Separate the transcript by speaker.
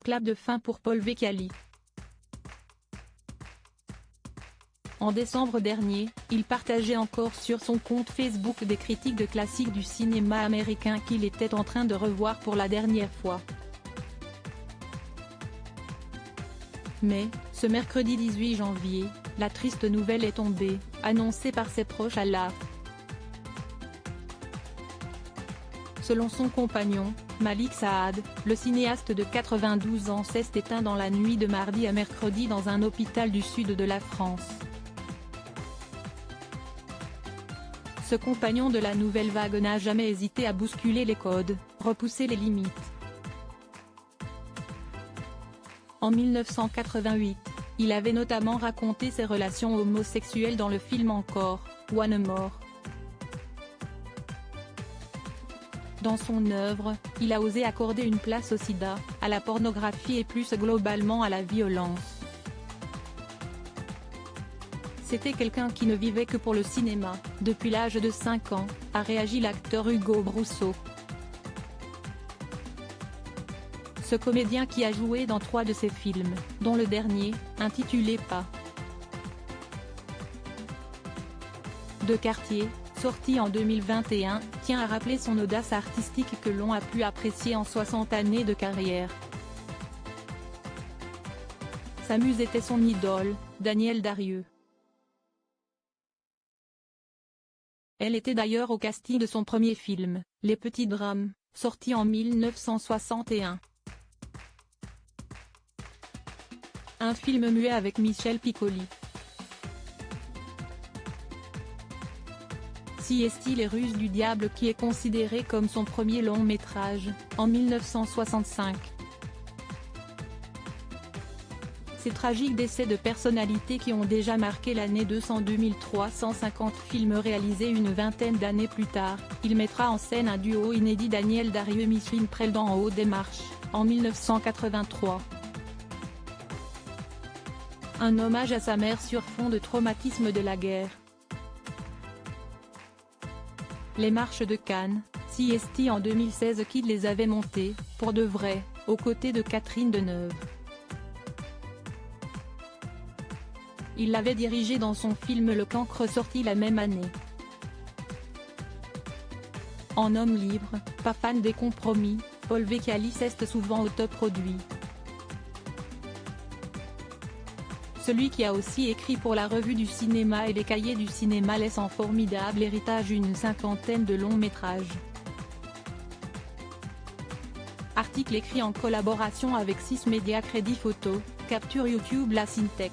Speaker 1: clap de fin pour Paul Vecchiali. En décembre dernier, il partageait encore sur son compte Facebook des critiques de classiques du cinéma américain qu'il était en train de revoir pour la dernière fois. Mais, ce mercredi 18 janvier, la triste nouvelle est tombée, annoncée par ses proches à l'AFP. Selon son compagnon, Malik Saad, le cinéaste de 92 ans s'est éteint dans la nuit de mardi à mercredi dans un hôpital du sud de la France. Ce compagnon de la nouvelle vague n'a jamais hésité à bousculer les codes, repousser les limites. En 1988, il avait notamment raconté ses relations homosexuelles dans le film Encore, One More. Dans son œuvre, il a osé accorder une place au sida, à la pornographie et plus globalement à la violence. C'était quelqu'un qui ne vivait que pour le cinéma, depuis l'âge de 5 ans, a réagi l'acteur Hugo Brousseau. Ce comédien qui a joué dans 3 de ses films, dont le dernier, intitulé Pas de quartier, sorti en 2021, tient à rappeler son audace artistique que l'on a pu apprécier en 60 années de carrière. Sa muse était son idole, Danielle Darrieux. Elle était d'ailleurs au casting de son premier film, Les Petits Drames, sorti en 1961. Un film muet avec Michel Piccoli. CST Les Ruses du Diable qui est considéré comme son premier long métrage, en 1965. Ces tragiques décès de personnalités qui ont déjà marqué l'année 2350 films réalisés une vingtaine d'années plus tard, il mettra en scène un duo inédit Danielle Darrieux-Micheline Prel dans En haut des marches, en 1983. Un hommage à sa mère sur fond de traumatisme de la guerre. Les marches de Cannes, CST en 2016 qui les avait montées, pour de vrai, aux côtés de Catherine Deneuve. Il l'avait dirigé dans son film Le Cancre sorti la même année. En homme libre, pas fan des compromis, Paul Vecchiali s'est souvent autoproduit. Celui qui a aussi écrit pour la Revue du cinéma et les Cahiers du cinéma laisse en formidable héritage une 50aine de longs métrages. Article écrit en collaboration avec 6 médias Crédit Photo, Capture YouTube La Syntec.